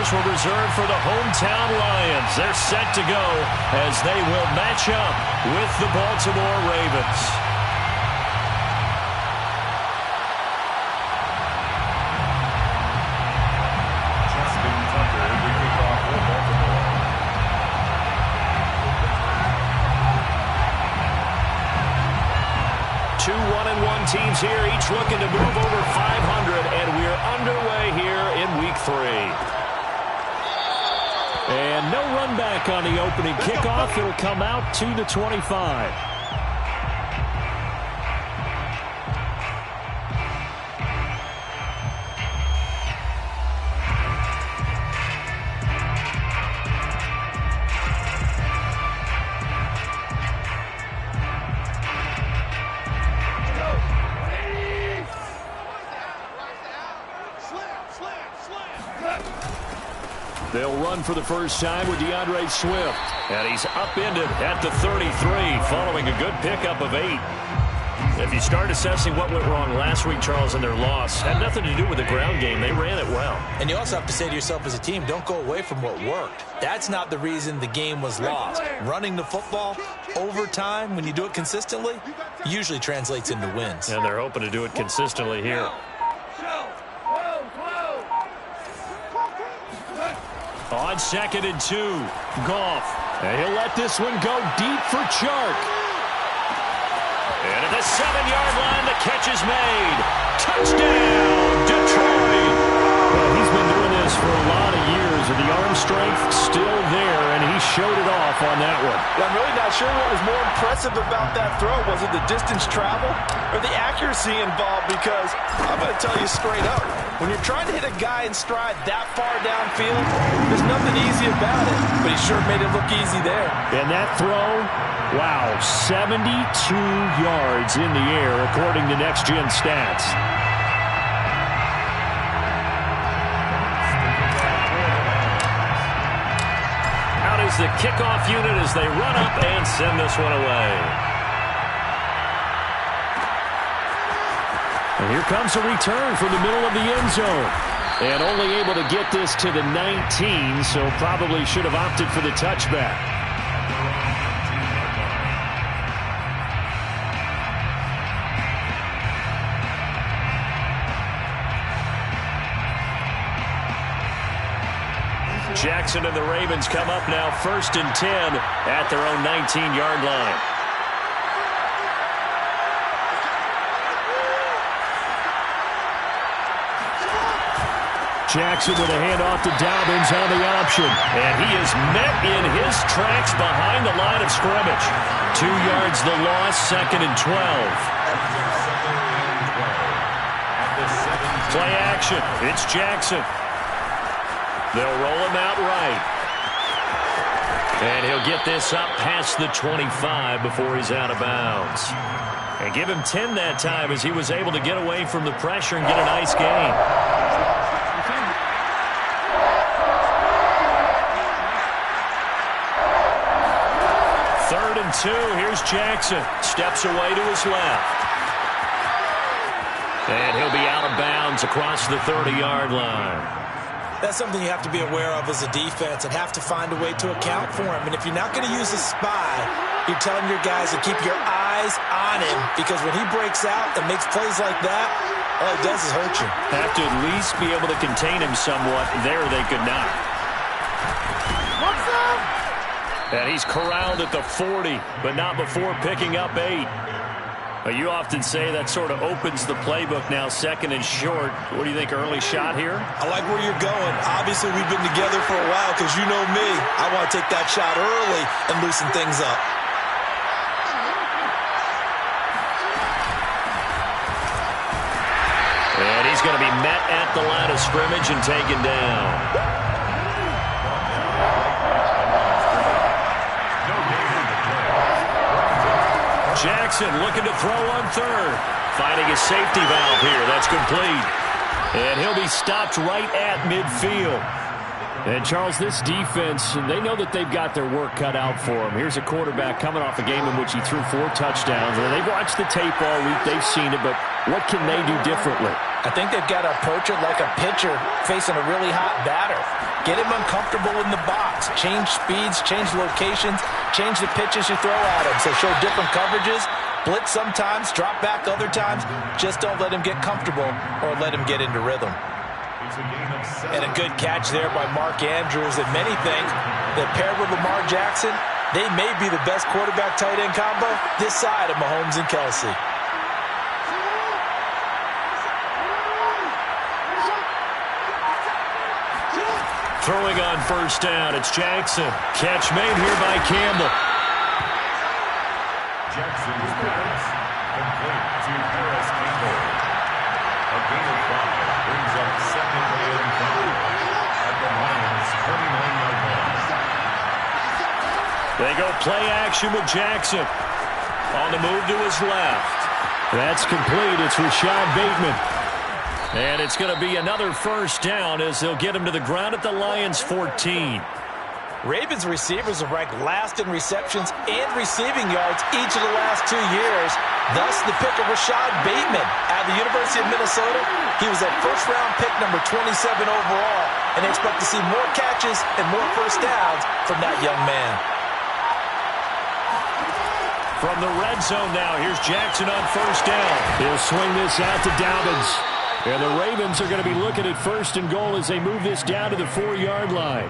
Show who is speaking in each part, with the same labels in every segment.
Speaker 1: throws were reserved for the hometown Lions. They're set to go as they will match up with the Baltimore Ravens. Two 1-1 teams here, each looking to move over 500, and we're underway here in Week 3. And no run back on the opening kickoff. It'll come out to the 25. They'll run for the first time with DeAndre Swift. And he's upended at the 33 following a good pickup of 8. If you start assessing what went wrong last week, Charles, in their loss, had nothing to do with the ground game. They ran it well.
Speaker 2: And you also have to say to yourself as a team, don't go away from what worked. That's not the reason the game was lost. Running the football over time, when you do it consistently, usually translates into wins.
Speaker 1: And they're hoping to do it consistently here. On 2nd and 2, Goff. And he'll let this one go deep for Chark. And at the 7-yard line, the catch is made. Touchdown, Detroit. Well, he's been doing this for a lot of years, and the arm strength still there, and he showed it off on that one.
Speaker 3: I'm really not sure what was more impressive about that throw. Was it the distance traveled or the accuracy involved? Because I'm going to tell you straight up, when you're trying to hit a guy in stride that far downfield, there's nothing easy about it. But he sure made it look easy there.
Speaker 1: And that throw, wow, 72 yards in the air, according to Next Gen Stats. Out is the kickoff unit as they run up and send this one away. And here comes a return from the middle of the end zone. And only able to get this to the 19, so probably should have opted for the touchback. Jackson and the Ravens come up now 1st and 10 at their own 19-yard line. Jackson with a handoff to Dobbins on the option. And he is met in his tracks behind the line of scrimmage. 2 yards the loss, 2nd and 12. Play action. It's Jackson. They'll roll him out right. And he'll get this up past the 25 before he's out of bounds. And give him 10 that time as he was able to get away from the pressure and get a nice gain. 3rd and 2. Here's Jackson. Steps away to his left. And he'll be out of bounds across the 30-yard line.
Speaker 2: That's something you have to be aware of as a defense and have to find a way to account for him. And if you're not going to use a spy, you're telling your guys to keep your eyes on him, because when he breaks out and makes plays like that, all it does is hurt you.
Speaker 1: Have to at least be able to contain him somewhat. There they could not.
Speaker 3: What's up?
Speaker 1: And he's corralled at the 40, but not before picking up 8. You often say that sort of opens the playbook now, 2nd and short. What do you think, early shot here?
Speaker 2: I like where you're going. Obviously, we've been together for a while because you know me. I want to take that shot early and loosen things up.
Speaker 1: And he's going to be met at the line of scrimmage and taken down. Jackson looking to throw on 3rd. Finding a safety valve here. That's complete. And he'll be stopped right at midfield. And, Charles, this defense, they know that they've got their work cut out for them. Here's a quarterback coming off a game in which he threw 4 touchdowns. And they've watched the tape all week. They've seen it, but what can they do differently?
Speaker 2: I think they've got to approach it like a pitcher facing a really hot batter. Get him uncomfortable in the box. Change speeds, change locations, change the pitches you throw at him. So show different coverages. Blitz sometimes, drop back other times. Just don't let him get comfortable or let him get into rhythm. And a good catch there by Mark Andrews. And many think that paired with Lamar Jackson, they may be the best quarterback-tight end combo this side of Mahomes and Kelsey.
Speaker 1: Throwing on first down, it's Jackson. Catch made here by Campbell.
Speaker 4: Jackson's pass complete to Harris Campbell. A gain of 5 brings up second and 5 at the Lions' 29-yard line.
Speaker 1: They go play action with Jackson. On the move to his left. That's complete. It's Rashad Bateman. And it's going to be another first down as they'll get him to the ground at the Lions' 14.
Speaker 2: Ravens receivers have ranked last in receptions and receiving yards each of the last 2 years. Thus, the pick of Rashad Bateman out of the University of Minnesota. He was a first-round pick, number 27 overall, and they expect to see more catches and more first downs from that young man.
Speaker 1: From the red zone now, here's Jackson on first down. He'll swing this out to Dobbins. And the Ravens are going to be looking at first and goal as they move this down to the 4-yard line.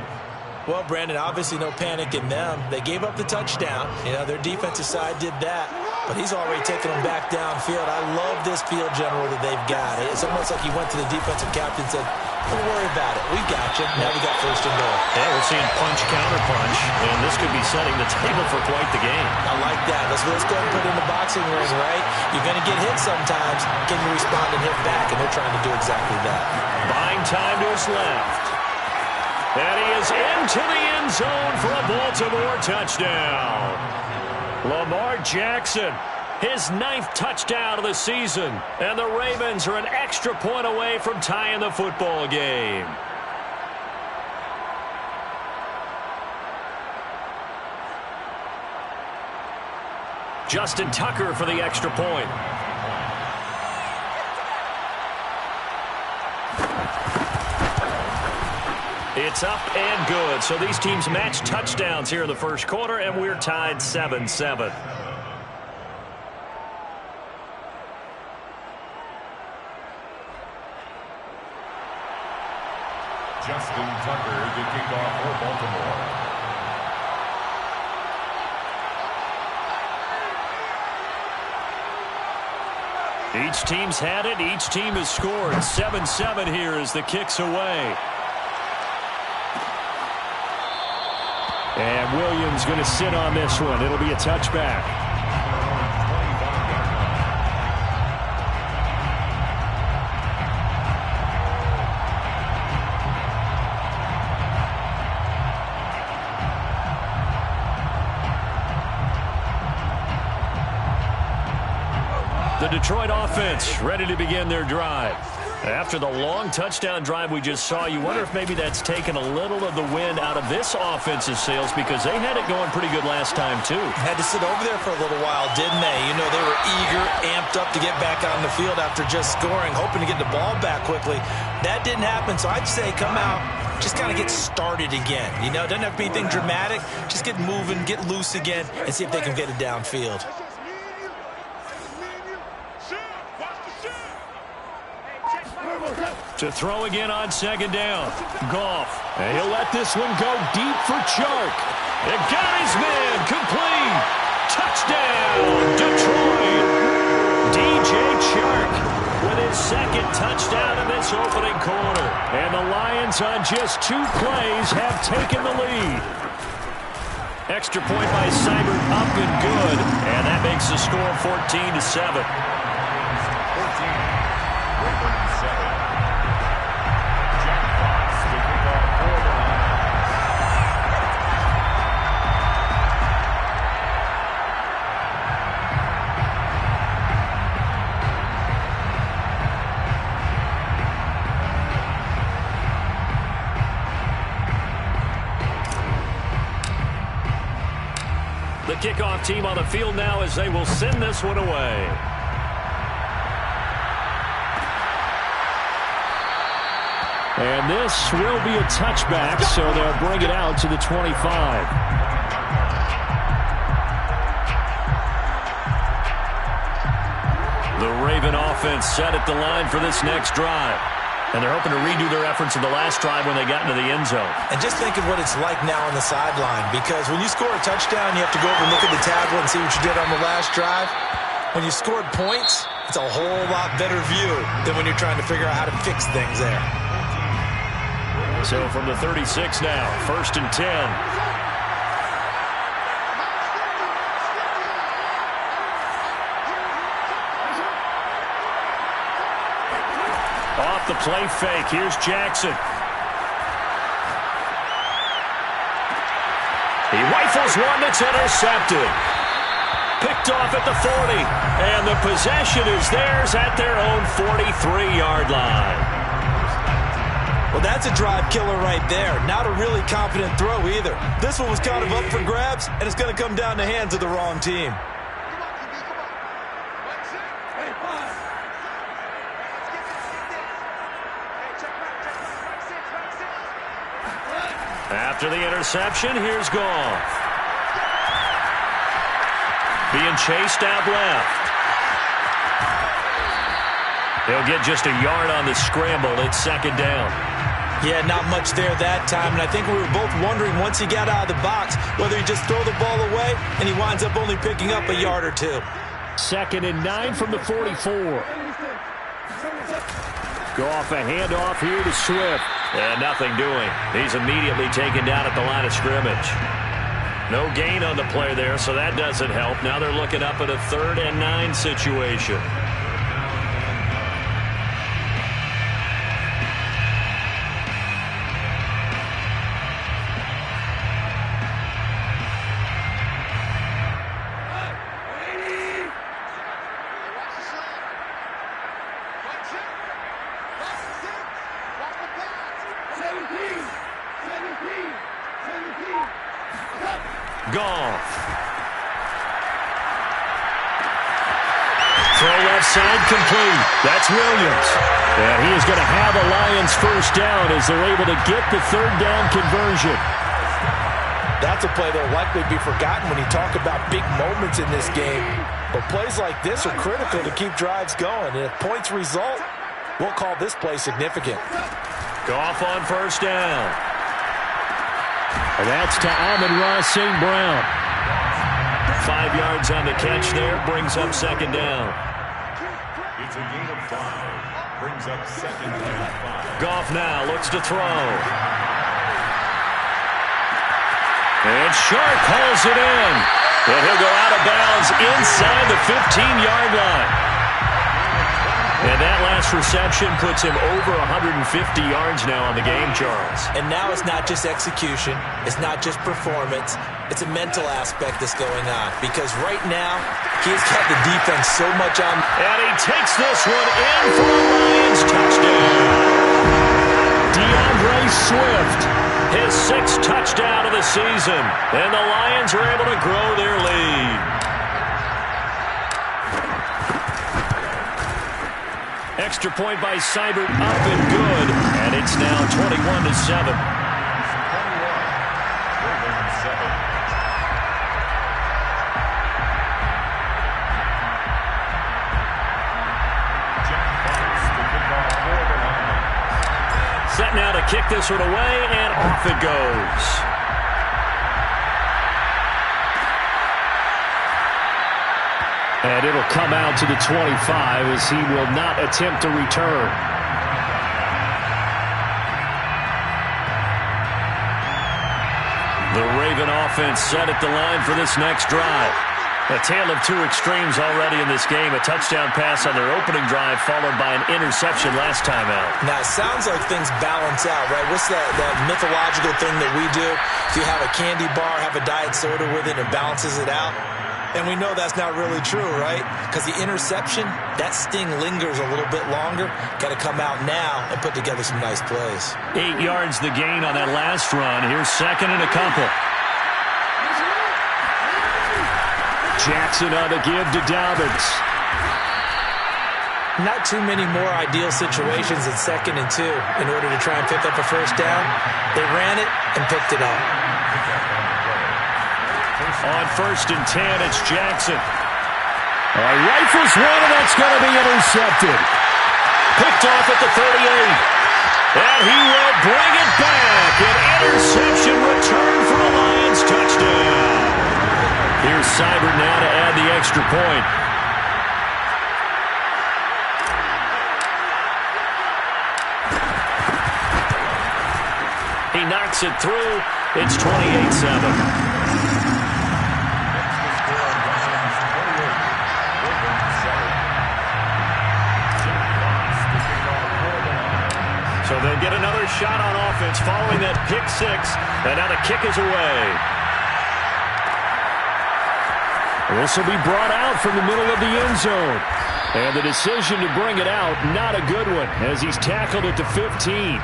Speaker 2: Well, Brandon, obviously no panic in them. They gave up the touchdown. You know, their defensive side did that. But he's already taken them back downfield. I love this field general that they've got. It's almost like he went to the defensive captain and said, don't worry about it. We got you. Now we got first and goal.
Speaker 1: Yeah, we're seeing punch, counter punch. And this could be setting the table for quite the game.
Speaker 2: I like that. Let's go ahead and put it in the boxing ring, right? You're going to get hit sometimes. Can you respond and hit back? And they're trying to do exactly that.
Speaker 1: Buying time to his left. And he is into the end zone for a Baltimore touchdown. Lamar Jackson, his 9th touchdown of the season. And the Ravens are an extra point away from tying the football game. Justin Tucker for the extra point. It's up and good. So these teams match touchdowns here in the first quarter, and we're tied 7-7.
Speaker 4: Justin Tucker to kick off for Baltimore.
Speaker 1: Each team's had it. Each team has scored. 7-7 here as the kick's away. And Williams going to sit on this one. It'll be a touchback. The Detroit offense ready to begin their drive. After the long touchdown drive we just saw, you wonder if maybe that's taken a little of the wind out of this offensive sails because they had it going pretty good last time too.
Speaker 2: Had to sit over there for a little while, didn't they? You know, they were eager, amped up to get back on the field after just scoring, hoping to get the ball back quickly. That didn't happen, so I'd say come out, just kind of get started again. You know, it doesn't have to be anything dramatic. Just get moving, get loose again, and see if they can get it downfield.
Speaker 1: To throw again on second down. Goff. And he'll let this one go deep for Chark. It got his man. Complete. Touchdown, Detroit. DJ Chark with his second touchdown in this opening quarter. And the Lions on just 2 plays have taken the lead. Extra point by Seibert up and good. And that makes the score 14-7. The kickoff team on the field now as they will send this one away. And this will be a touchback, so they'll bring it out to the 25. The Raven offense set at the line for this next drive. And they're hoping to redo their efforts in the last drive when they got into the end zone.
Speaker 2: And just think of what it's like now on the sideline, because when you score a touchdown, you have to go over and look at the tablet and see what you did on the last drive. When you scored points, it's a whole lot better view than when you're trying to figure out how to fix things there.
Speaker 1: So from the 36 now, 1st and 10. Off the play fake. Here's Jackson. He rifles one that's intercepted. Picked off at the 40. And the possession is theirs at their own 43-yard line.
Speaker 2: Well, that's a drive killer right there. Not a really competent throw either. This one was kind of up for grabs, and it's going to come down the hands of the wrong team.
Speaker 1: After the interception, here's Goff. Being chased out left. He'll get just a yard on the scramble. It's 2nd down.
Speaker 2: Yeah, not much there that time, and I think we were both wondering once he got out of the box whether he just throw the ball away, and he winds up only picking up a yard or two.
Speaker 1: 2nd and 9 from the 44. Goff a handoff here to Swift. And nothing doing. He's immediately taken down at the line of scrimmage. No gain on the play there, so that doesn't help. Now they're looking up at a 3rd and 9 situation. Goff. Throw left side complete. That's Williams. And he is going to have a Lions first down as they're able to get the 3rd down conversion.
Speaker 2: That's a play that will likely be forgotten when you talk about big moments in this game. But plays like this are critical to keep drives going. And if points result, we'll call this play significant.
Speaker 1: Goff on 1st down. And that's to Amon-Ra St. Brown. 5 yards on the catch there. Brings up 2nd down.
Speaker 4: It's a gain of 5. Brings up 2nd and 5.
Speaker 1: Goff now looks to throw. And Sharp hauls it in. And he'll go out of bounds inside the 15-yard line. And that last reception puts him over 150 yards now on the game, Charles.
Speaker 2: And now it's not just execution. It's not just performance. It's a mental aspect that's going on. Because right now, he's got the defense so much on.
Speaker 1: And he takes this one in for a Lions touchdown. DeAndre Swift, his 6th touchdown of the season. And the Lions are able to grow their lead. Extra point by Seibert, up and good. And it's now 21-7.
Speaker 4: 21.
Speaker 1: Set now to kick this one away, and off it goes. And it'll come out to the 25 as he will not attempt to return. The Raven offense set at the line for this next drive. A tale of two extremes already in this game. A touchdown pass on their opening drive followed by an interception last time out.
Speaker 2: Now, it sounds like things balance out, right? What's that mythological thing that we do? If you have a candy bar, have a diet soda with it, and it balances it out. And we know that's not really true, right? Because the interception, that sting lingers a little bit longer. Got to come out now and put together some nice plays.
Speaker 1: 8 yards the gain on that last run. Here's 2nd and a couple. Jackson on the give to Dobbins.
Speaker 2: Not too many more ideal situations in 2nd and 2 in order to try and pick up a first down. They ran it and picked it up.
Speaker 1: On 1st and 10, it's Jackson. Rifles one, and that's going to be intercepted. Picked off at the 38. And he will bring it back. An interception return for a Lions touchdown. Here's Seibert now to add the extra point. He knocks it through. It's 28-7. So they'll get another shot on offense following that pick 6. And now the kick is away. This will be brought out from the middle of the end zone. And the decision to bring it out, not a good one, as he's tackled it to 15.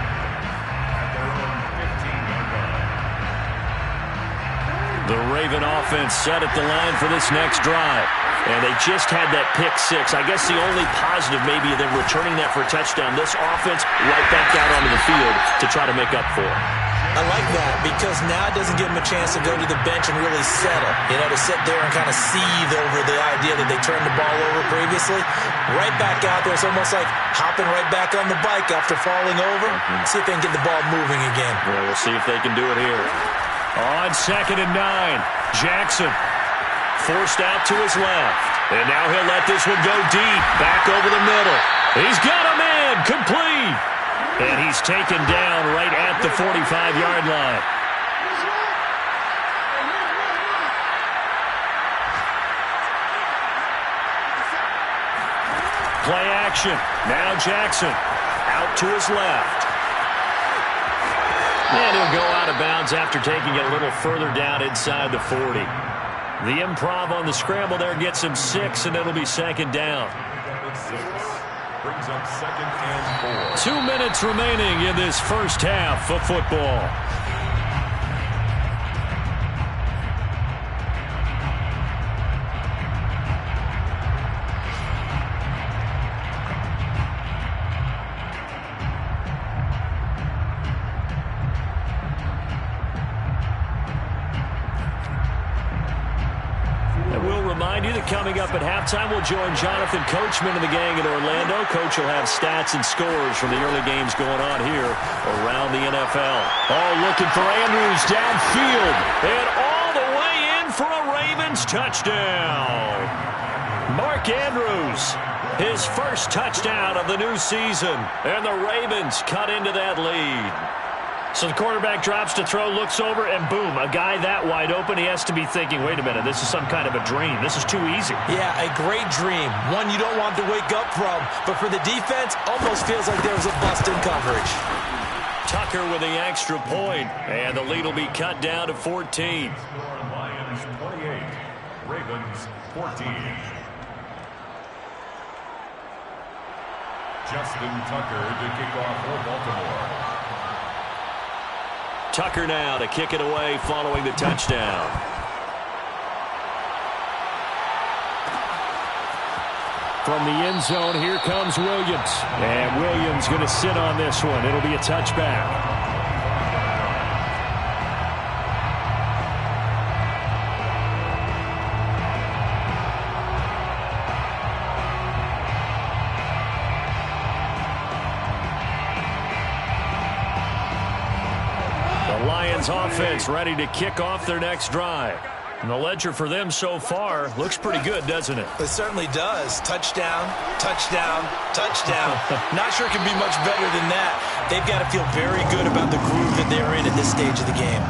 Speaker 1: The Raven offense set at the line for this next drive. And they just had that pick 6. I guess the only positive maybe of them returning that for a touchdown. This offense right back out onto the field to try to make up for it.
Speaker 2: I like that because now it doesn't give them a chance to go to the bench and really settle. To sit there and kind of seethe over the idea that they turned the ball over previously. Right back out there. It's almost like hopping right back on the bike after falling over. See if they can get the ball moving again.
Speaker 1: Well, we'll see if they can do it here. On 2nd and 9, Jackson. Forced out to his left. And now he'll let this one go deep. Back over the middle. He's got a man. Complete. And he's taken down right at the 45-yard line. Play action. Now Jackson. Out to his left. And he'll go out of bounds after taking it a little further down inside the 40. The improv on the scramble there gets him 6, and it'll be 2nd down.
Speaker 4: Brings up 2nd and 4.
Speaker 1: 2 minutes remaining in this first half of football. Coming up at halftime, we'll join Jonathan Coachman and the gang in Orlando. Coach will have stats and scores from the early games going on here around the NFL. Oh, looking for Andrews downfield. And all the way in for a Ravens touchdown. Mark Andrews, his first touchdown of the new season. And the Ravens cut into that lead. So the quarterback drops to throw, looks over, and boom, a guy that wide open. He has to be thinking, wait a minute, this is some kind of a dream. This is too easy.
Speaker 2: Yeah, a great dream. One you don't want to wake up from. But for the defense, almost feels like there was a bust in coverage.
Speaker 1: Tucker with the extra point, and the lead will be cut down to 14.
Speaker 4: Lions 28, Ravens 14. Justin Tucker to kick off for Baltimore.
Speaker 1: Tucker now to kick it away following the touchdown. From the end zone, here comes Williams. And Williams going to sit on this one. It'll be a touchback. Offense ready to kick off their next drive. And the ledger for them so far looks pretty good, doesn't it?
Speaker 2: It certainly does. Touchdown, touchdown, touchdown. Not sure it can be much better than that. They've got to feel very good about the groove that they're in at this stage of the game.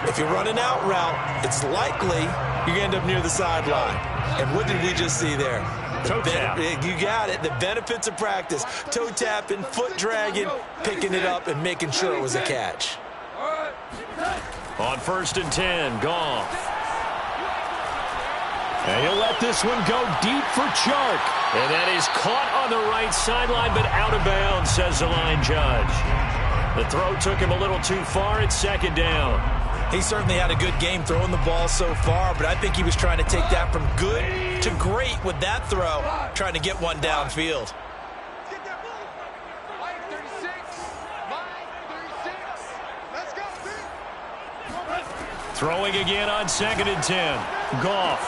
Speaker 2: If you're running out route, it's likely you're going to end up near the sideline. And what did we just see there?
Speaker 1: Toe tap.
Speaker 2: You got it. The benefits of practice. Toe tapping, foot dragging, picking it up, and making sure it was a catch.
Speaker 1: On 1st and 10, Goff. And he'll let this one go deep for Chark. And that is caught on the right sideline, but out of bounds, says the line judge. The throw took him a little too far. It's 2nd down.
Speaker 2: He certainly had a good game throwing the ball so far, but I think he was trying to take that from good to great with that throw, trying to get one downfield.
Speaker 1: Throwing again on 2nd and 10. Goff.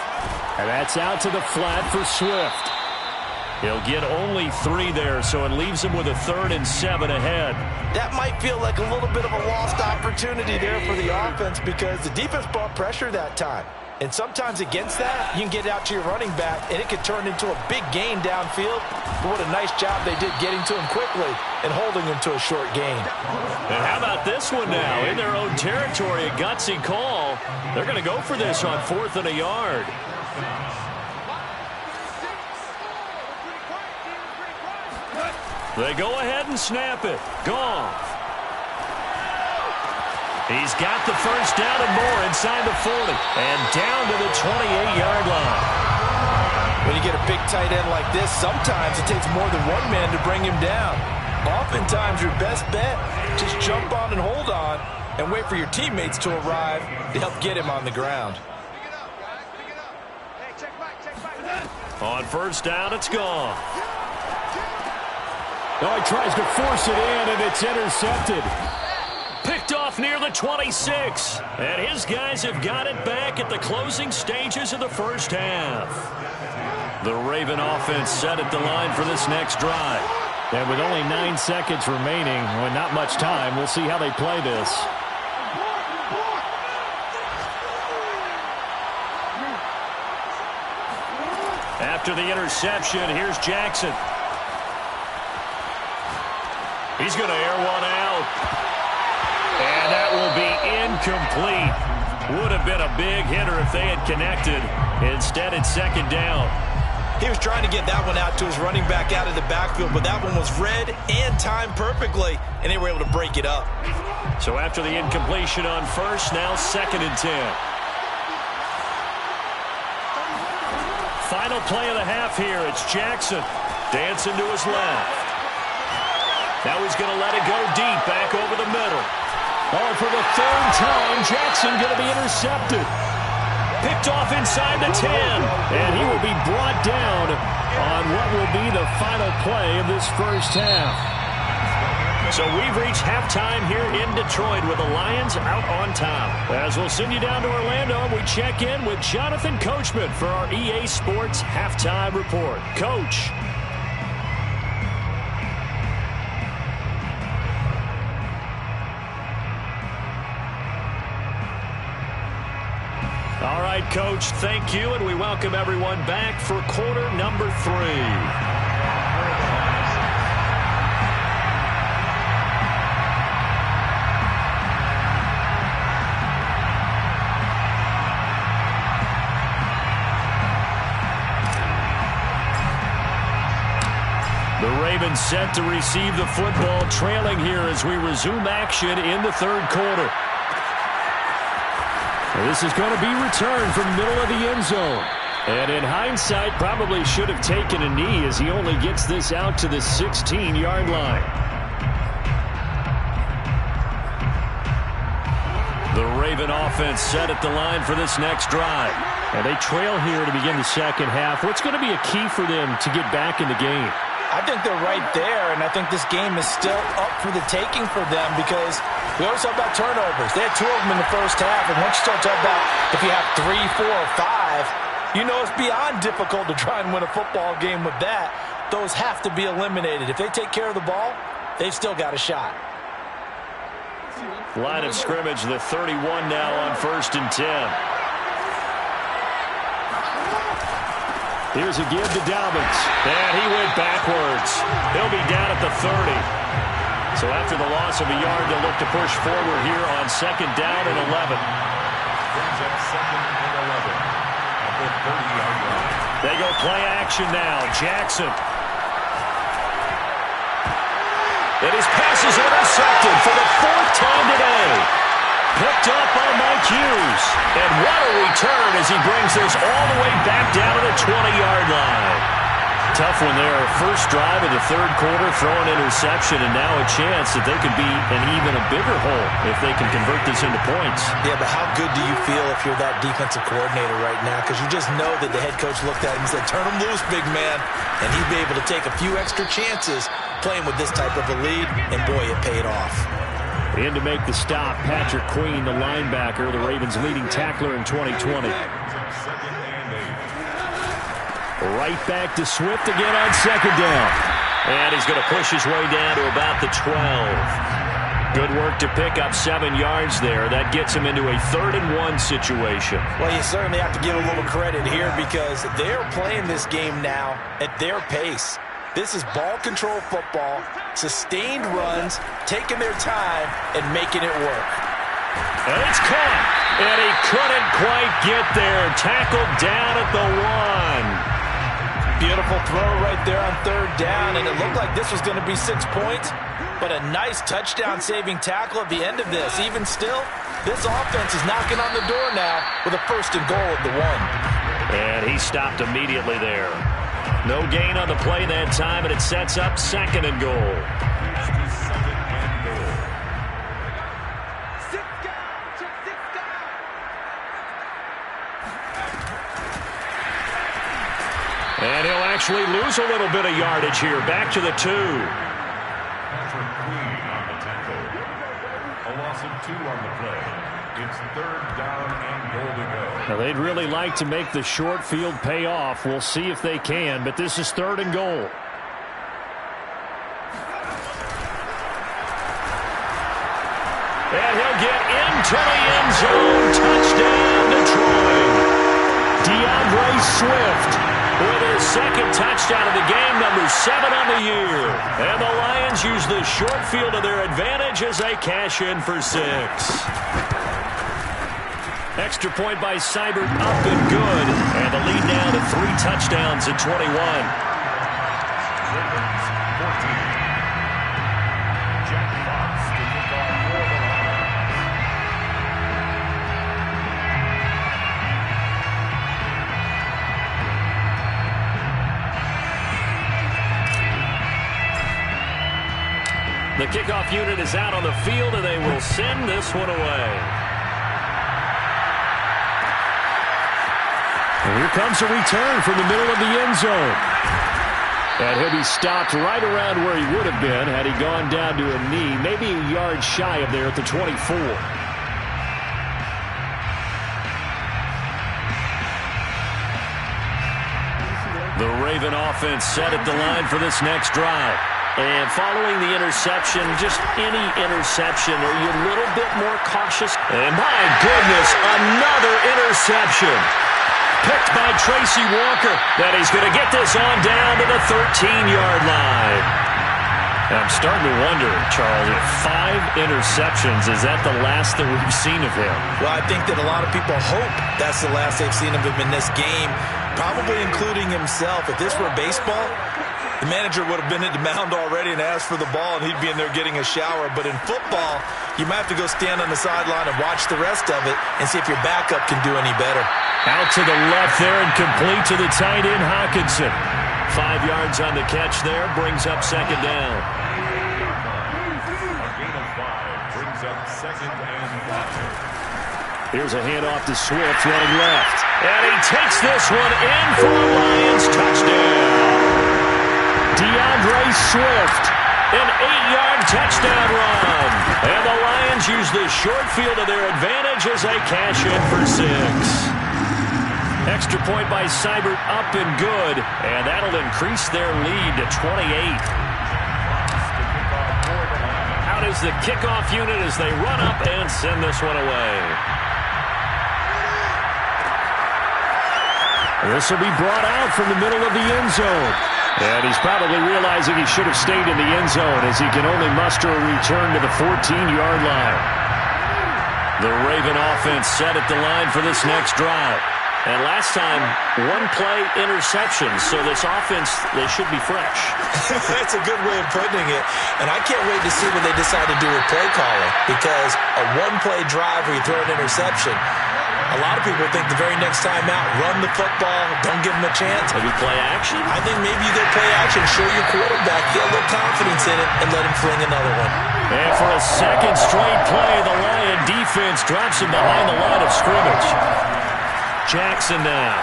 Speaker 1: And that's out to the flat for Swift. He'll get only 3 there, so it leaves him with a 3rd and 7 ahead.
Speaker 3: That might feel like a little bit of a lost opportunity there for the offense because the defense brought pressure that time. And sometimes against that, you can get out to your running back, and it could turn into a big gain downfield. But what a nice job they did getting to him quickly and holding him to a short gain.
Speaker 1: And how about this one now? In their own territory, a gutsy call. They're going to go for this on 4th and a yard. They go ahead and snap it. Goff. He's got the first down and more inside the 40. And down to the 28-yard line.
Speaker 3: When you get a big tight end like this, sometimes it takes more than one man to bring him down. Oftentimes, your best bet, just jump on and hold on and wait for your teammates to arrive to help get him on the ground.
Speaker 1: On 1st down, it's gone.
Speaker 5: Oh, he tries to force it in, and it's intercepted.
Speaker 1: Picked off near the 26. And his guys have got it back at the closing stages of the first half. The Raven offense set at the line for this next drive.
Speaker 5: And with only 9 seconds remaining, with not much time, we'll see how they play this.
Speaker 1: After the interception, here's Jackson. He's going to air one out. And that will be incomplete. Would have been a big hitter if they had connected. Instead, it's 2nd down.
Speaker 2: He was trying to get that one out to his running back out of the backfield, but that one was read and timed perfectly, and they were able to break it up.
Speaker 1: So after the incompletion on 1st, now 2nd and 10. Final play of the half here. It's Jackson dancing to his left. Now he's going to let it go deep, back over the middle.
Speaker 5: Oh, for the 3rd time, Jackson going to be intercepted.
Speaker 1: Picked off inside the 10.
Speaker 5: And he will be brought down on what will be the final play of this first half.
Speaker 1: So we've reached halftime here in Detroit with the Lions out on top. As we'll send you down to Orlando, we check in with Jonathan Coachman for our EA Sports Halftime Report. Coach. All right, Coach, thank you, and we welcome everyone back for quarter number 3. The Ravens set to receive the football, trailing here as we resume action in the 3rd quarter.
Speaker 5: This is going to be returned from middle of the end zone. And in hindsight, probably should have taken a knee as he only gets this out to the 16-yard line.
Speaker 1: The Raven offense set at the line for this next drive.
Speaker 5: And they trail here to begin the second half. What's going to be a key for them to get back in the game?
Speaker 2: I think they're right there, and I think this game is still up for the taking for them because we always talk about turnovers. They had 2 of them in the first half, and once you start talking about if you have 3, 4, or 5, you know it's beyond difficult to try and win a football game with that. Those have to be eliminated. If they take care of the ball, they've still got a shot.
Speaker 1: Line of scrimmage, the 31 now on 1st and 10.
Speaker 5: Here's a give to Dobbins.
Speaker 1: And he went backwards. He'll be down at the 30. So after the loss of a yard, they'll look to push forward here on 2nd down and 11.
Speaker 4: Brings up 2nd and 11 at the 30-yard line.
Speaker 1: They go play action now. Jackson. And his pass is intercepted for the 4th time today. Picked up by Mike Hughes. And what a return as he brings this all the way back down to the 20-yard line.
Speaker 5: Tough one there. First drive of the third quarter, throw an interception, and now a chance that they could be in even a bigger hole if they can convert this into points.
Speaker 2: Yeah, but how good do you feel if you're that defensive coordinator right now? Because you just know that the head coach looked at him and said, turn him loose, big man. And he'd be able to take a few extra chances playing with this type of a lead, and boy, it paid off.
Speaker 5: In to make the stop, Patrick Queen, the linebacker, the Ravens' leading tackler in 2020. Right back to Swift again on second down. And he's going to push his way down to about the 12. Good work to pick up 7 yards there. That gets him into a 3rd-and-1 situation.
Speaker 2: Well, you certainly have to give a little credit here because they're playing this game now at their pace. This is ball control football, sustained runs, taking their time, and making it work.
Speaker 5: And it's caught. And he couldn't quite get there. Tackled down at the 1.
Speaker 2: Beautiful throw right there on 3rd down, and it looked like this was going to be 6 points, but a nice touchdown-saving tackle at the end of this. Even still, this offense is knocking on the door now with a 1st and goal at the 1.
Speaker 5: And he stopped immediately there. No gain on the play that time, and it sets up 2nd and goal. And he'll actually lose a little bit of yardage here. Back to the 2.
Speaker 4: Patrick Queen on the tackle. A loss of 2 on the play. It's 3rd down and goal to go.
Speaker 5: Now, they'd really like to make the short field pay off. We'll see if they can, but this is 3rd and goal. And he'll get into the end zone. Touchdown, Detroit. DeAndre Swift with his 2nd touchdown of the game, number 7 on the year. And the Lions use the short field to their advantage as they cash in for 6. Extra point by Seibert, up and good. And the lead now to 3 touchdowns at 21.
Speaker 4: Ravens 14. Jack Fox to kick off for the Lions.
Speaker 5: The kickoff unit is out on the field, and they will send this one away. And here comes a return from the middle of the end zone. And he'll be stopped right around where he would have been had he gone down to a knee, maybe a yard shy of there at the 24. The Raven offense set at the line for this next drive. And following the interception, just any interception, are you a little bit more cautious? And my goodness, another interception. Picked by Tracy Walker. That he's going to get this on down to the 13-yard line. I'm starting to wonder, Charles, if 5 interceptions, is that the last that we've seen of him?
Speaker 2: Well, I think that a lot of people hope that's the last they've seen of him in this game, probably including himself. If this were baseball, the manager would have been at the mound already and asked for the ball, and he'd be in there getting a shower. But in football, you might have to go stand on the sideline and watch the rest of it and see if your backup can do any better.
Speaker 5: Out to the left there and complete to the tight end, Hawkinson. 5 yards on the catch there, brings up 2nd down.
Speaker 4: A gain of 5 brings up 2nd and 5.
Speaker 5: Here's a handoff to Swift running left. And he takes this one in for a Lions touchdown. DeAndre Swift, an 8-yard touchdown run. And the Lions use the short field to their advantage as they cash in for 6. Extra point by Seibert, up and good. And that'll increase their lead to 28. Out is the kickoff unit as they run up and send this one away. This will be brought out from the middle of the end zone. And he's probably realizing he should have stayed in the end zone as he can only muster a return to the 14-yard line. The Raven offense set at the line for this next drive. And last time, 1-play interception. So this offense, they should be fresh.
Speaker 2: That's a good way of putting it. And I can't wait to see what they decide to do with play calling. Because a 1-play drive where you throw an interception, A lot of people think the very next time out, run the football, don't give him a chance.
Speaker 5: Maybe play action?
Speaker 2: I think maybe you go play action, show your quarterback, get a little confidence in it, and let him fling another one.
Speaker 5: And for a second straight play, the Lion defense drops him behind the line of scrimmage. Jackson now.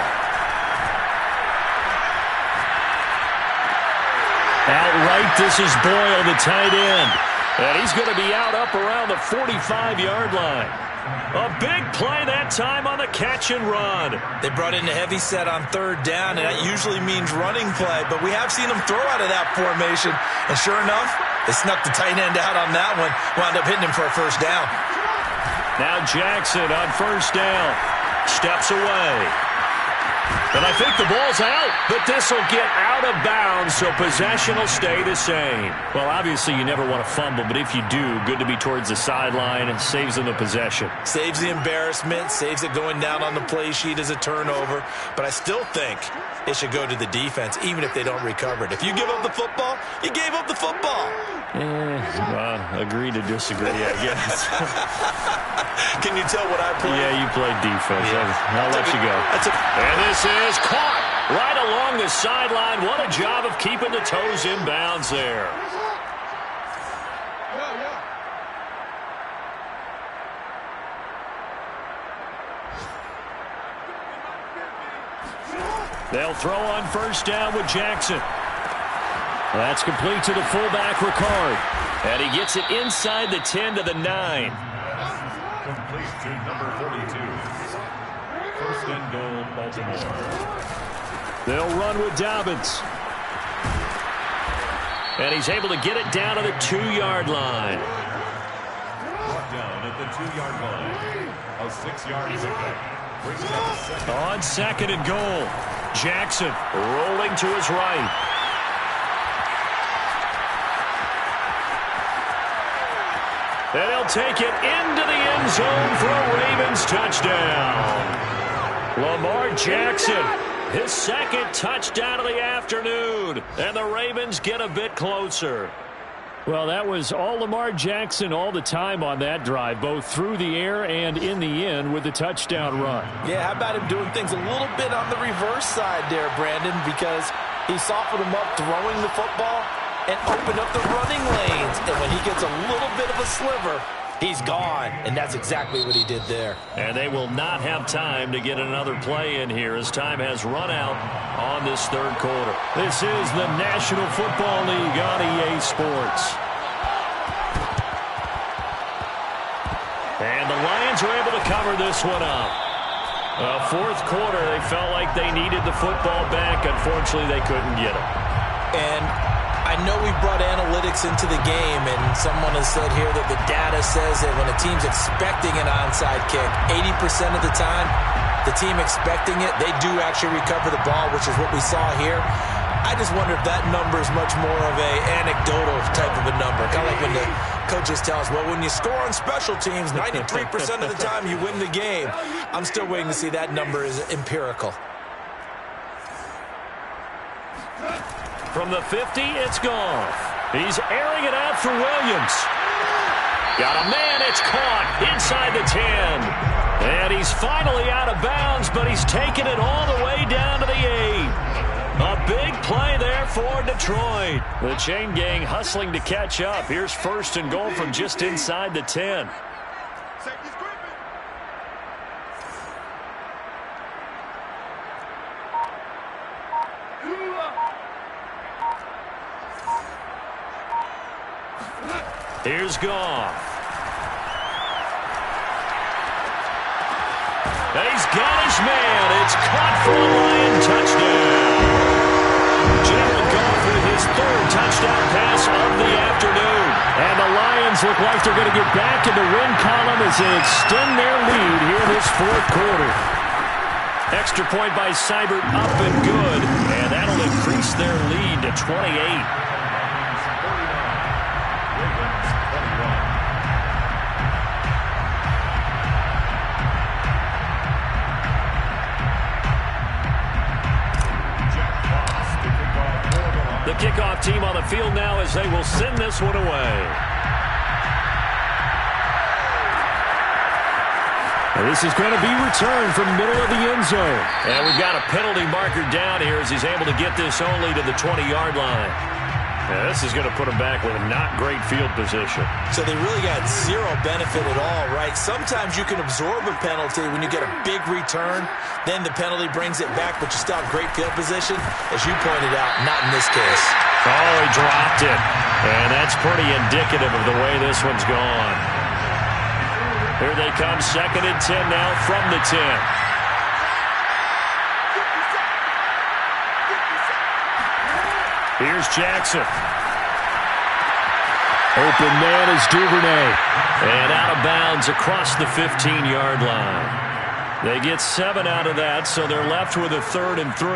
Speaker 5: Outright, this is Boyle, the tight end. And he's going to be out up around the 45-yard line. A big play that time on the catch and run.
Speaker 2: They brought in a heavy set on third down, and that usually means running play, but we have seen them throw out of that formation, and sure enough, they snuck the tight end out on that one, wound up hitting him for a first down.
Speaker 5: Now Jackson on first down. Steps away. And I think the ball's out, but this will get out of bounds, so possession will stay the same. Well, obviously you never want to fumble, but if you do, good to be towards the sideline. It saves them the possession.
Speaker 2: Saves the embarrassment, saves it going down on the play sheet as a turnover, but I still think it should go to the defense, even if they don't recover it. If you give up the football, you gave up the football.
Speaker 5: Agree to disagree, I guess.
Speaker 2: Can you tell what I play?
Speaker 5: Yeah, you played defense.
Speaker 2: Yeah.
Speaker 5: I'll let you go. And this is caught right along the sideline. What a job of keeping the toes in bounds there. They'll throw on first down with Jackson. That's complete to the fullback, Ricard. And he gets it inside the 10 to the 9.
Speaker 4: Complete to number 42. First and goal, Baltimore.
Speaker 5: They'll run with Dobbins. And he's able to get it down to the 2-yard line.
Speaker 4: Brought down at the 2-yard line. A 6-yard pickup. Brings up second.
Speaker 5: On second and goal. Jackson rolling to his right. And he'll take it into the end zone for a Ravens touchdown. Lamar Jackson, his second touchdown of the afternoon. And the Ravens get a bit closer. Well, that was all Lamar Jackson all the time on that drive, both through the air and in the end with the touchdown run.
Speaker 2: Yeah, how about him doing things a little bit on the reverse side there, Brandon, because he softened him up throwing the football and opened up the running lanes. And when he gets a little bit of a sliver, he's gone. And that's exactly what he did there.
Speaker 5: And they will not have time to get another play in here as time has run out on this third quarter. This is the National Football League on EA Sports. And the Lions are able to cover this one up. Fourth quarter, they felt like they needed the football back. Unfortunately, they couldn't get it.
Speaker 2: And I know we brought analytics into the game, and someone has said here that the data says that when a team's expecting an onside kick, 80% of the time, the team expecting it, they do actually recover the ball, which is what we saw here. I just wonder if that number is much more of a anecdotal type of a number. Kind of like when the coaches tell us, well, when you score on special teams, 93% of the time you win the game. I'm still waiting to see that number is empirical.
Speaker 5: From the 50, it's Goff. He's airing it out for Williams. Got a man, it's caught inside the 10. And he's finally out of bounds, but he's taken it all the way down to the 8. A big play there for Detroit. The chain gang hustling to catch up. Here's first and goal from just inside the 10. Here's Goff. He's got his man. It's caught for a Lion touchdown. Jared Goff with his third touchdown pass of the afternoon. And the Lions look like they're going to get back in the win column as they extend their lead here this fourth quarter. Extra point by Seibert up and good. And that'll increase their lead to 28. The kickoff team on the field now as they will send this one away.
Speaker 1: And this is going to be returned from the middle of the end zone.
Speaker 5: And we've got a penalty marker down here as he's able to get this only to the 20-yard line.
Speaker 1: Yeah, this is going to put him back with a not great field position.
Speaker 2: So they really got zero benefit at all, right? Sometimes you can absorb a penalty when you get a big return. Then the penalty brings it back, but you still have great field position. As you pointed out, not in this case.
Speaker 5: Oh, he dropped it. And that's pretty indicative of the way this one's gone. Here they come, 2nd and 10 now from the 10.
Speaker 1: Here's Jackson. Open man is Duvernay.
Speaker 5: And out of bounds across the 15-yard line. They get 7 out of that, so they're left with a 3rd and 3.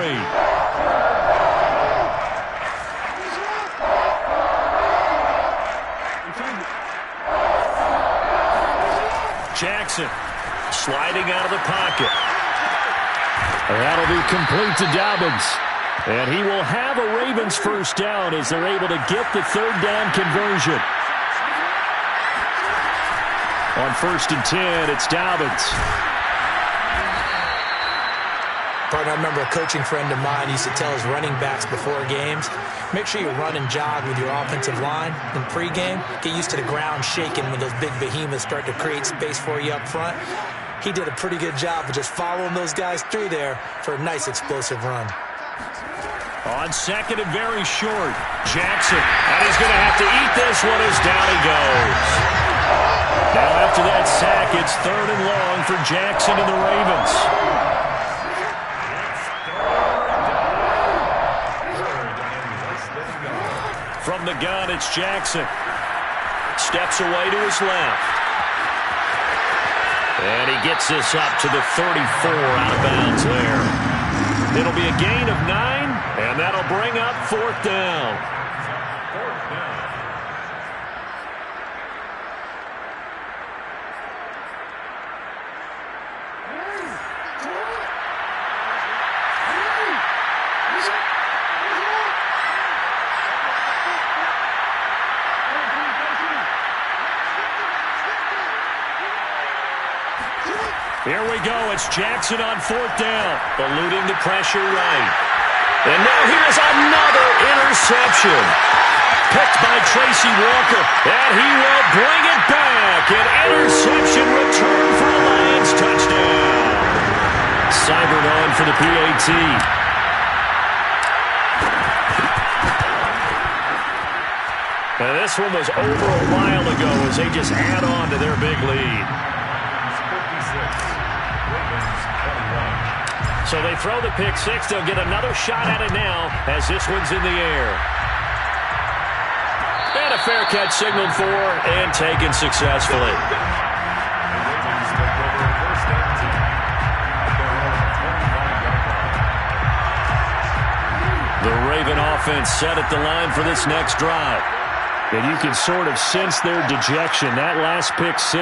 Speaker 5: Jackson sliding out of the pocket.
Speaker 1: And that'll be complete to Dobbins. And he will have a Ravens first down as they're able to get the 3rd down conversion. On 1st and 10, it's Dobbins.
Speaker 2: Partner, I remember a coaching friend of mine used to tell his running backs before games, make sure you run and jog with your offensive line in pregame. Get used to the ground shaking when those big behemoths start to create space for you up front. He did a pretty good job of just following those guys through there for a nice explosive run.
Speaker 5: On 2nd and very short, Jackson. And he's going to have to eat this one as down he goes. Now after that sack, it's 3rd and long for Jackson and the Ravens. From the gun, it's Jackson. Steps away to his left. And he gets this up to the 34 out of bounds there. It'll be a gain of 9, and that'll bring up 4th down. Here we go. It's Jackson on 4th down. Eluding the pressure right. And now here's another interception. Picked by Tracy Walker. And he will bring it back. An interception return for a Lions touchdown. Seibert on for the PAT. And this one was over a while ago as they just add on to their big lead. So they throw the pick 6. They'll get another shot at it now as this one's in the air. And a fair catch signaled for and taken successfully. The Raven offense set at the line for this next drive.
Speaker 1: And you can sort of sense their dejection. That last pick 6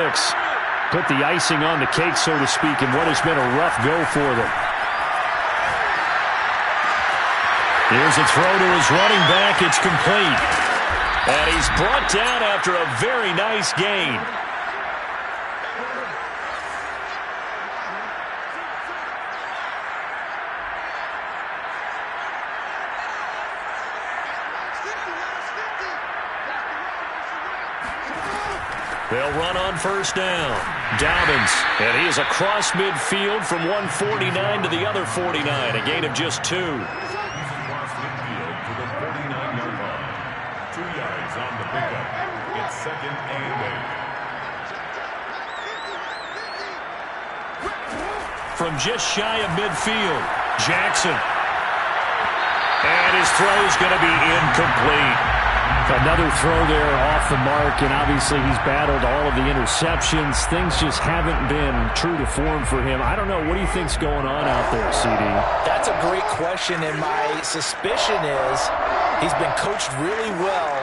Speaker 1: put the icing on the cake, so to speak, in what has been a rough go for them.
Speaker 5: Here's a throw to his running back. It's complete. And he's brought down after a very nice gain. They'll run on 1st down. Dobbins, and he is across midfield from 149 to the other 49, a gain of just 2.
Speaker 4: Across midfield to the 49-yard line. 2 yards on the pickup. It's 2nd and 8.
Speaker 5: From just shy of midfield, Jackson. And his throw is going to be incomplete.
Speaker 1: Another throw there off the mark, and obviously he's battled all of the interceptions. Things just haven't been true to form for him. I don't know. What do you think's going on out there, CD?
Speaker 2: That's a great question, and my suspicion is he's been coached really well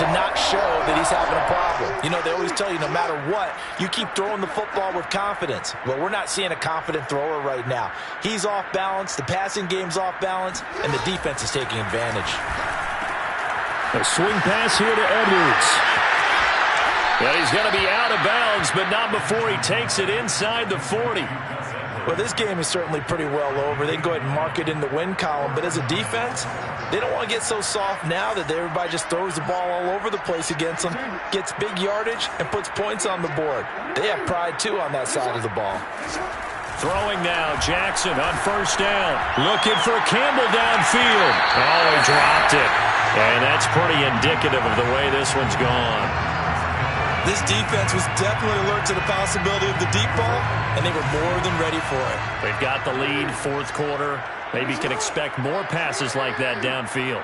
Speaker 2: to not show that he's having a problem. You know, they always tell you no matter what, you keep throwing the football with confidence. Well, we're not seeing a confident thrower right now. He's off balance, the passing game's off balance, and the defense is taking advantage.
Speaker 1: A swing pass here to Edwards.
Speaker 5: And he's going to be out of bounds, but not before he takes it inside the 40.
Speaker 2: Well, this game is certainly pretty well over. They can go ahead and mark it in the win column. But as a defense, they don't want to get so soft now that everybody just throws the ball all over the place against them, gets big yardage, and puts points on the board. They have pride, too, on that side of the ball.
Speaker 5: Throwing now, Jackson on first down. Looking for Campbell downfield. Oh, he dropped it. And that's pretty indicative of the way this one's gone.
Speaker 2: This defense was definitely alert to the possibility of the deep ball, and they were more than ready for it.
Speaker 5: They've got the lead, fourth quarter. Maybe can expect more passes like that downfield.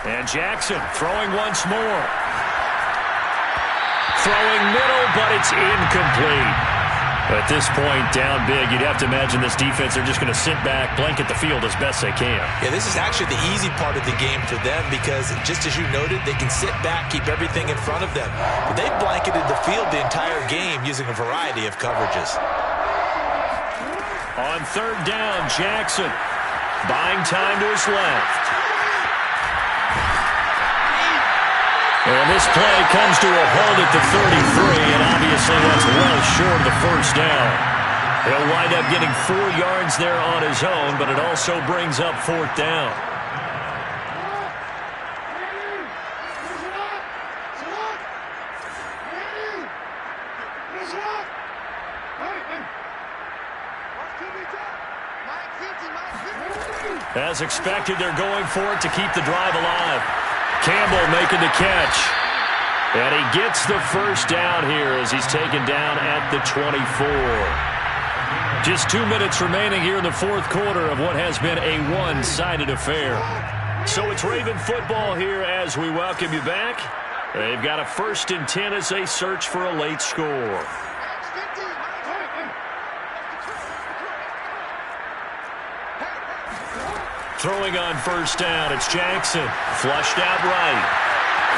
Speaker 5: And Jackson throwing once more. Throwing middle, but it's incomplete. At this point, down big, you'd have to imagine this defense, they're just going to sit back, blanket the field as best they can.
Speaker 2: Yeah, this is actually the easy part of the game for them because, just as you noted, they can sit back, keep everything in front of them. But they've blanketed the field the entire game using a variety of coverages.
Speaker 5: On third down, Jackson buying time to his left. And this play comes to a halt at the 33, and obviously that's well short of the first down. He'll wind up getting 4 yards there on his own, but it also brings up fourth down. As expected, they're going for it to keep the drive alive. Campbell making the catch. And he gets the first down here as he's taken down at the 24. Just 2 minutes remaining here in the fourth quarter of what has been a one-sided affair. So it's Raven football here as we welcome you back. They've got a 1st and 10 as they search for a late score. Throwing on first down, it's Jackson. Flushed out right.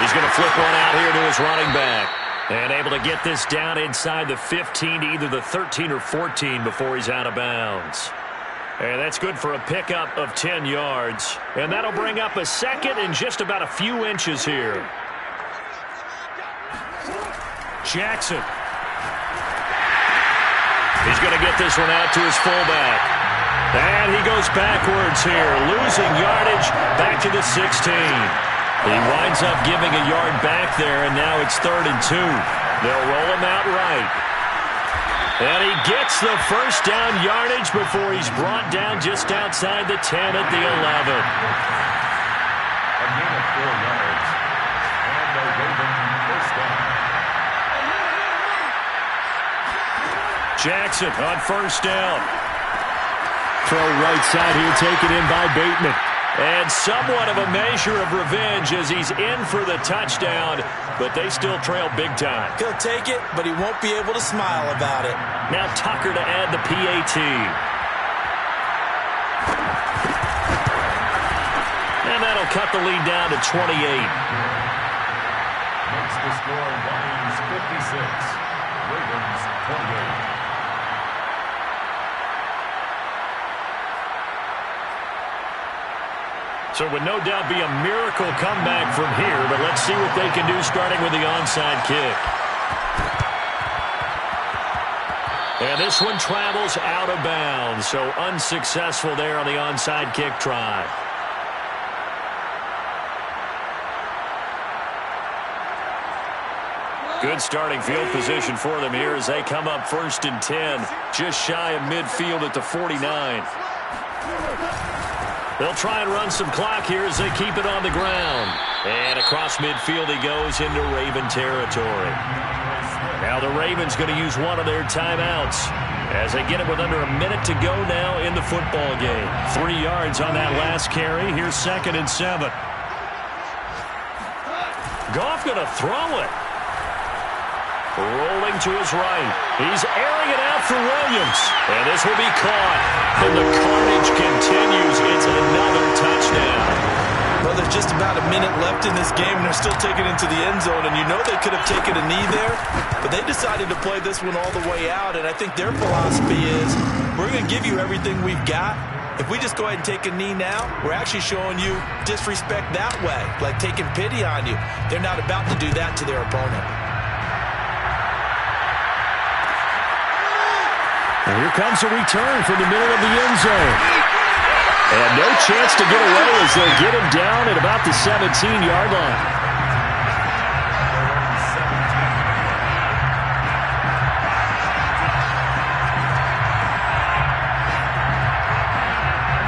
Speaker 5: He's going to flip one out here to his running back. And able to get this down inside the 15 to either the 13 or 14 before he's out of bounds. And that's good for a pickup of 10 yards. And that'll bring up a second and just about a few inches here. Jackson. He's going to get this one out to his fullback. And he goes backwards here, losing yardage back to the 16. He winds up giving a yard back there, and now it's 3rd and 2. They'll roll him out right. And he gets the first down yardage before he's brought down just outside the 10 at the 11.
Speaker 4: A gain of 4 yards. And the Raven first down.
Speaker 5: Jackson on first down. Throw right side here, taken in by Bateman. And somewhat of a measure of revenge as he's in for the touchdown, but they still trail big time.
Speaker 2: He'll take it, but he won't be able to smile about it.
Speaker 5: Now Tucker to add the PAT. And that'll cut the lead down to 28.
Speaker 4: Makes the score Lions 56, Ravens 28.
Speaker 5: So it would no doubt be a miracle comeback from here, but let's see what they can do starting with the onside kick. And this one travels out of bounds, so unsuccessful there on the onside kick try. Good starting field position for them here as they come up 1st and 10, just shy of midfield at the 49. They'll try and run some clock here as they keep it on the ground. And across midfield he goes into Raven territory. Now the Ravens going to use one of their timeouts as they get it with under a minute to go now in the football game. 3 yards on that last carry. Here's 2nd and 7. Goff going to throw it. Rolling to his right. He's airing it out for Williams. And this will be caught. And the carnage continues. It's another touchdown.
Speaker 2: Well, there's just about a minute left in this game, and they're still taking it into the end zone. And you know they could have taken a knee there, but they decided to play this one all the way out. And I think their philosophy is, we're going to give you everything we've got. If we just go ahead and take a knee now, we're actually showing you disrespect that way, like taking pity on you. They're not about to do that to their opponent.
Speaker 5: And here comes a return from the middle of the end zone. And no chance to get away as they'll get him down at about the 17-yard line.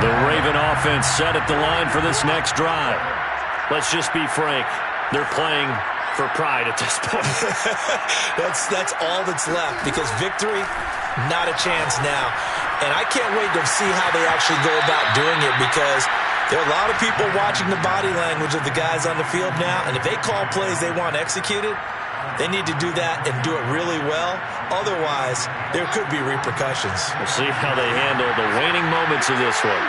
Speaker 5: The Raven offense set at the line for this next drive. Let's just be frank. They're playing for pride at this point.
Speaker 2: That's all that's left, because victory, not a chance now. And I can't wait to see how they actually go about doing it, because there are a lot of people watching the body language of the guys on the field now, and if they call plays they want executed, they need to do that and do it really well. Otherwise, there could be repercussions.
Speaker 5: We'll see how they handle the waning moments of this one.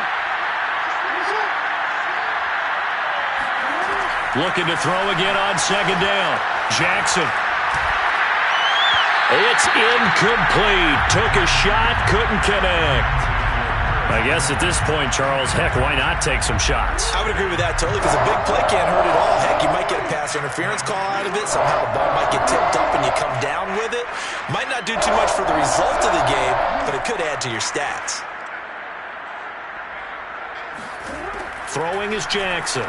Speaker 5: Looking to throw again on second down. Jackson. It's incomplete. Took a shot, couldn't connect. I guess at this point, Charles, heck, why not take some shots?
Speaker 2: I would agree with that totally, because a big play can't hurt at all. Heck, you might get a pass interference call out of it. Somehow the ball might get tipped up and you come down with it. Might not do too much for the result of the game, but it could add to your stats.
Speaker 5: Throwing is Jackson.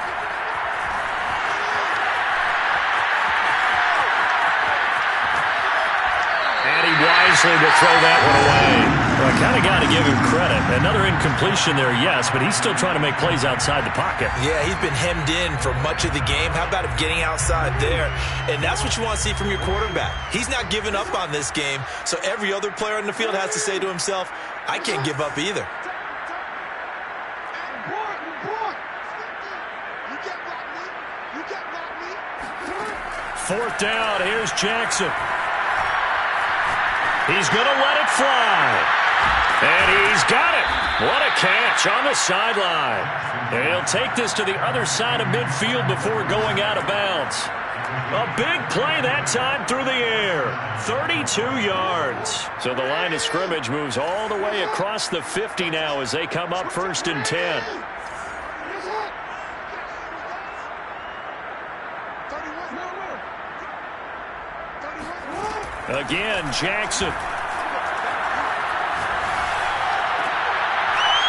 Speaker 5: And he wisely will throw that one away. Well, I kind of got to give him credit. Another incompletion there, yes, but he's still trying to make plays outside the pocket.
Speaker 2: Yeah, he's been hemmed in for much of the game. How about him getting outside there? And that's what you want to see from your quarterback. He's not giving up on this game, so every other player on the field has to say to himself, I can't give up either.
Speaker 5: Fourth down, here's Jackson. He's going to let it fly. And he's got it. What a catch on the sideline. And he'll take this to the other side of midfield before going out of bounds. A big play that time through the air. 32 yards. So the line of scrimmage moves all the way across the 50 now as they come up 1st and 10. Again, Jackson.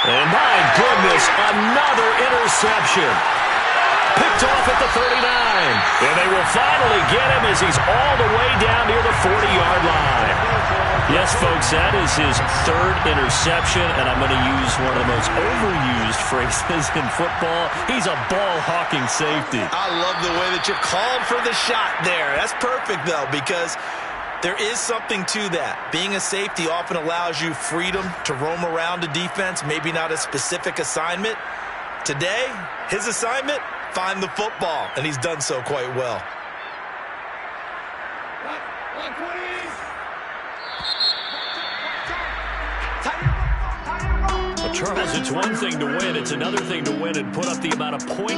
Speaker 5: And my goodness, another interception. Picked off at the 39. And they will finally get him as he's all the way down near the 40-yard line. Yes, folks, that is his 3rd interception, and I'm going to use one of the most overused phrases in football. He's a ball-hawking safety.
Speaker 2: I love the way that you called for the shot there. That's perfect, though, because there is something to that. Being a safety often allows you freedom to roam around a defense, maybe not a specific assignment. Today, his assignment, find the football, and he's done so quite well.
Speaker 5: But Charles, it's one thing to win. It's another thing to win and put up the amount of points